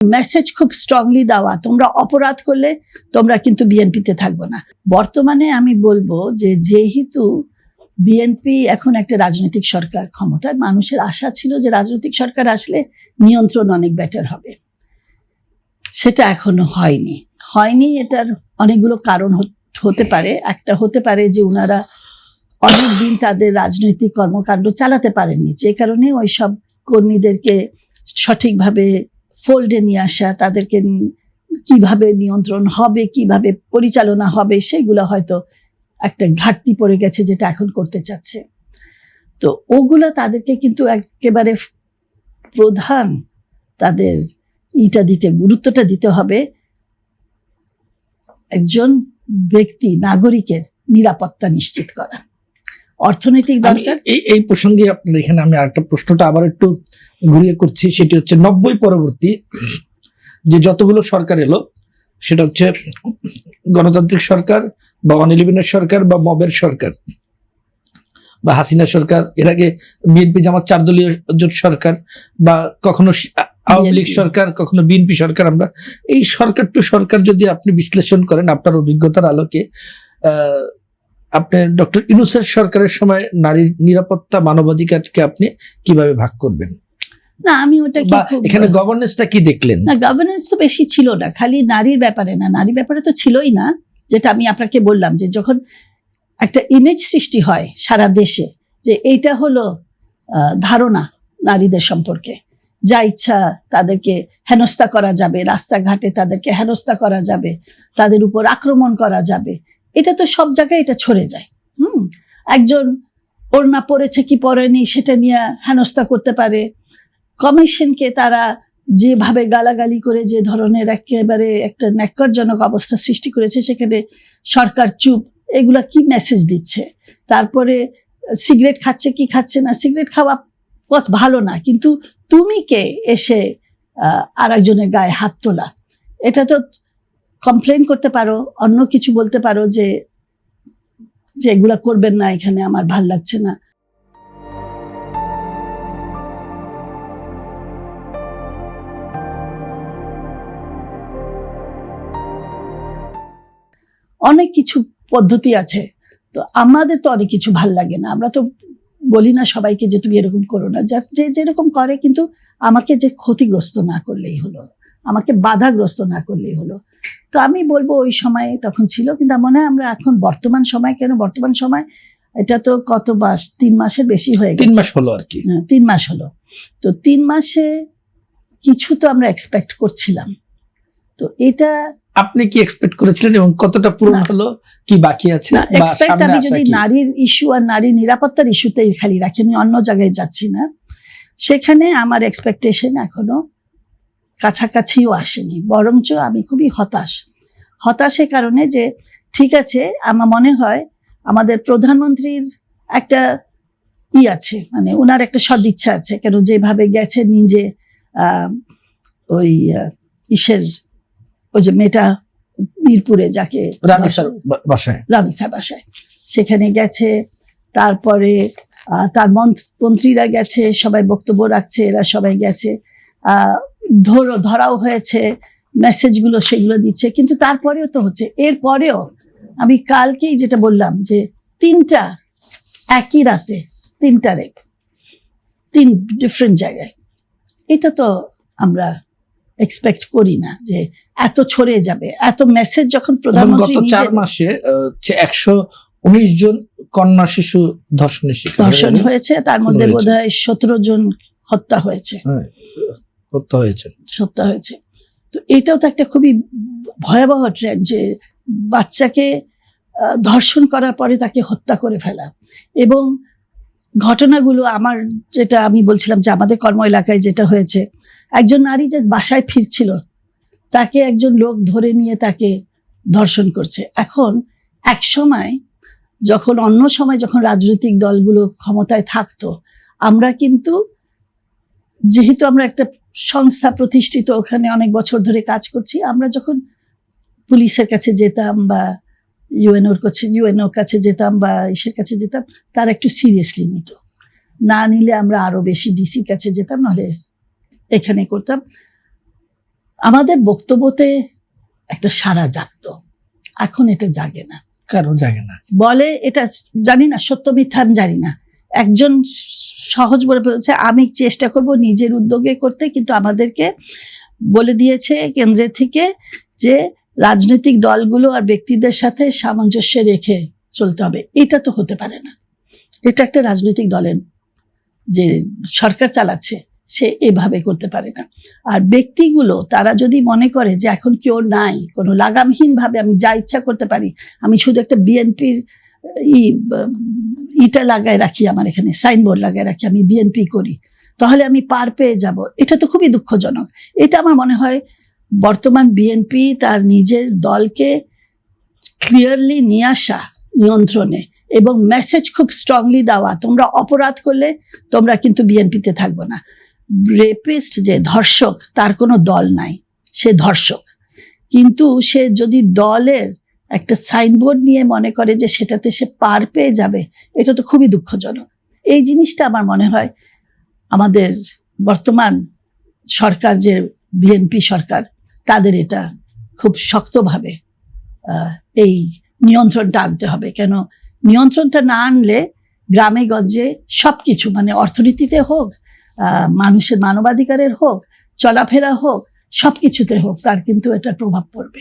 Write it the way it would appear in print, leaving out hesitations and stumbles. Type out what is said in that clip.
Message খুব strongly দেওয়া, তোমরা অপরাধ করলে তোমরা কিন্তু বিএনপিতে থাকবো না। বর্তমানে আমি বলবো যে যেহেতু বিএনপি এখন একটা রাজনৈতিক সরকার ক্ষমতার, মানুষের আশা ছিল যে রাজনৈতিক সরকার আসলে নিয়ন্ত্রণ অনেক বেটার হবে, সেটা এখনো হয়নি। এটার অনেকগুলো কারণ হতে পারে। একটা হতে পারে যে ওনারা অনেকদিন তাদের রাজনৈতিক কর্মকাণ্ড চালাতে পারেননি, যে কারণে ওই সব কর্মীদেরকে সঠিকভাবে ফোল্ডে নিয়ে আসা, তাদেরকে কিভাবে নিয়ন্ত্রণ হবে, কিভাবে পরিচালনা হবে, সেগুলো হয়তো একটা ঘাটতি পড়ে গেছে যেটা এখন করতে চাচ্ছে। তো ওগুলো তাদেরকে কিন্তু একেবারে প্রধান তাদের গুরুত্বটা দিতে হবে একজন ব্যক্তি, নাগরিকের নিরাপত্তা নিশ্চিত করা। অর্থনৈতিক দরকার। এই প্রসঙ্গে আপনার এখানে আমি আরেকটা প্রশ্নটা আবার একটু ঘুরিয়ে করছি, সেটি হচ্ছে 90 পরবর্তী যে যতগুলো সরকার এলো, সেটা হচ্ছে গণতান্ত্রিক সরকার বা 111-এর সরকার বা মবের সরকার বা হাসিনা সরকার, এর আগে বিএনপি জামাত 4 দলীয় জোট সরকার, বা কখনো আওয়ামী লীগ সরকার, কখনো বিএনপি সরকার। আমরা এই সরকার টু সরকার যদি আপনি বিশ্লেষণ করেন আপনার অভিজ্ঞতার আলোকে, আপনি ডক্টর ইউনূসের সরকারের সময় নারীর নিরাপত্তা, মানবাধিকারকে আপনি কিভাবে ভাগ করবেন? না, আমি ওটা এখানে গভর্নেন্সটা কি দেখলেন? না, গভর্নেন্স তো বেশি ছিল না, খালি নারীর ব্যাপারে না, নারীর ব্যাপারে তো ছিলই না। যেটা আমি আপনাকে বললাম যে যখন একটা ইমেজ সৃষ্টি হয় সারা দেশে যে এইটা হলো ধারণা নারীদের সম্পর্কে, যা ইচ্ছা তাদেরকে হেনস্থা করা যাবে, রাস্তাঘাটে তাদেরকে হেনস্থা করা যাবে, তাদের উপর আক্রমণ করা যাবে, এটা তো সব জায়গায় এটা ছড়ে যায়। একজন ওড়না পরেছে কি পরেনি সেটা নিয়ে হেনস্থা করতে পারে। কমিশনকে তারা যেভাবে গালাগালি করে যে ধরনের একেবারে একটা ন্যাক্কারজনক অবস্থা সৃষ্টি করেছে, সেখানে সরকার চুপ, এগুলা কি মেসেজ দিচ্ছে? তারপরে সিগারেট খাচ্ছে কি খাচ্ছে না, সিগারেট খাওয়া পথ ভালো না, কিন্তু তুমি কে এসে আর একজনের গায়ে হাত তোলা? এটা তো কমপ্লেন করতে পারো, অন্য কিছু বলতে পারো যে এগুলা করবেন না, এখানে আমার ভাল লাগছে না। অনেক কিছু পদ্ধতি আছে, তো আমাদের তো অনেক কিছু ভাল লাগে না। আমরা তো বলি না সবাইকে যে তুমি এরকম করো না, যে যেরকম করে, কিন্তু আমাকে যে ক্ষতিগ্রস্ত না করলেই হলো, আমাকে বাধাগ্রস্ত না করলেই হলো। তো আমি বলবো ওই সময় তখন ছিল, কিন্তু মনে হয় আমরা এখন বর্তমান সময়, কেন বর্তমান সময়, এটা তো কত মাস, 3 মাসের বেশি হয়ে গেছে, 3 মাস হলো আর কি। 3 মাস হলো। তো 3 মাসে কিছু তো আমরা এক্সপেক্ট করছিলাম, তো এটা আপনি কি এক্সপেক্ট করেছিলেন এবং কতটা পূরণ হলো, কি বাকি আছে? আমি যদি নারীর ইস্যু আর নারী নিরাপত্তার ইস্যুতেই খালি রাখি, আমি অন্য জায়গায় যাচ্ছি না, সেখানে আমার এক্সপেকটেশন এখনো কাছাকাছিও আসেনি, বরঞ্চ আমি খুবই হতাশের কারণে যে ঠিক আছে, আমার মনে হয় আমাদের প্রধানমন্ত্রীর একটা আছে, মানে ওনার একটা সদিচ্ছা আছে, কেন যেভাবে গেছে নিজে ওই ওই যে মেয়েটা মিরপুরে যাকে রামিসার বাসায় সেখানে গেছে, তারপরে তার মন্ত্রীরা গেছে, সবাই বক্তব্য রাখছে, এরা সবাই গেছে, ধরাও হয়েছে, মেসেজগুলো সেগুলো দিচ্ছে, কিন্তু তারপরেও তো হচ্ছে। এরপরেও আমি কালকেই যেটা বললাম যে 3টা একই রাতে 3টা রেপ, 3 ডিফারেন্ট জায়গায়, এটা তো আমরা এক্সপেক্ট করি না যে এত ছড়িয়ে যাবে, এত মেসেজ যখন প্রধানমন্ত্রী। গত 4 মাসে 119 জন কন্যা শিশু ধর্ষণ হয়েছে, তার মধ্যে বোধহয় 17 জন হত্যা হয়েছে। তো এটাও তো একটা খুবই ভয়াবহ ট্রেন্ড, যে বাচ্চাকে ধর্ষণ করার পরে তাকে হত্যা করে ফেলা। এবং ঘটনাগুলো আমার, যেটা আমি বলছিলাম যে আমাদের কর্ম এলাকায় যেটা হয়েছে, একজন নারী যে বাসায় ফিরছিল, তাকে একজন লোক ধরে নিয়ে তাকে ধর্ষণ করছে। এখন এক সময় যখন অন্য সময় যখন রাজনৈতিক দলগুলো ক্ষমতায় থাকতো, আমরা কিন্তু যেহেতু আমরা একটা সংস্থা প্রতিষ্ঠিত, ওখানে অনেক বছর ধরে কাজ করছি, আমরা যখন পুলিশের কাছে যেতাম বা ইউএনওর কাছে যেতাম বা ইসের কাছে যেতাম, তারা একটু সিরিয়াসলি নিত, না নিলে আমরা আরো বেশি ডিসির কাছে যেতাম, নাহলে এখানে করতাম। আমাদের বক্তব্যতে একটা সাড়া জাগতো, এখন এটা জাগে না। কারো জাগে না। বলে এটা জানি না, সত্য মিথ্যা আমি জানি না, একজন সহজ বলে বলছে আমি চেষ্টা করব নিজের উদ্যোগে করতে, কিন্তু আমাদেরকে বলে দিয়েছে কেন্দ্রের থেকে যে রাজনৈতিক দলগুলো আর ব্যক্তিদের সাথে সামঞ্জস্য রেখে চলতে হবে। এটা তো হতে পারে না, এটা একটা রাজনৈতিক দলের যে সরকার চালাচ্ছে সে এভাবে করতে পারে না। আর ব্যক্তিগুলো তারা যদি মনে করে যে এখন কেউ নাই, কোনো লাগামহীন ভাবে আমি যা ইচ্ছা করতে পারি, আমি শুধু একটা বিএনপির ইটা লাগায় রাখি, আমার এখানে সাইনবোর্ড লাগায় রাখি আমি বিএনপি করি, তাহলে আমি পার পেয়ে যাব, এটা তো খুবই দুঃখজনক। এটা আমার মনে হয় বর্তমান বিএনপি তার নিজের দলকে ক্লিয়ারলি নিয়ে আসা নিয়ন্ত্রণে এবং মেসেজ খুব স্ট্রংলি দেওয়া, তোমরা অপরাধ করলে তোমরা কিন্তু বিএনপিতে থাকবো না। রেপিস্ট যে ধর্ষক, তার কোনো দল নাই, সে ধর্ষক, কিন্তু সে যদি দলের একটা সাইনবোর্ড নিয়ে মনে করে যে সেটাতে সে পার পেয়ে যাবে, এটা তো খুবই দুঃখজনক। এই জিনিসটা আমার মনে হয় আমাদের বর্তমান সরকার যে বিএনপি সরকার, তাদের এটা খুব শক্তভাবে এই নিয়ন্ত্রণটা আনতে হবে। কেন নিয়ন্ত্রণটা না আনলে গ্রামে গঞ্জে সবকিছু, মানে অর্থনীতিতে হোক, মানুষের মানবাধিকারের হোক, চলাফেরা হোক, সবকিছুতে হোক, তার কিন্তু এটার প্রভাব পড়বে।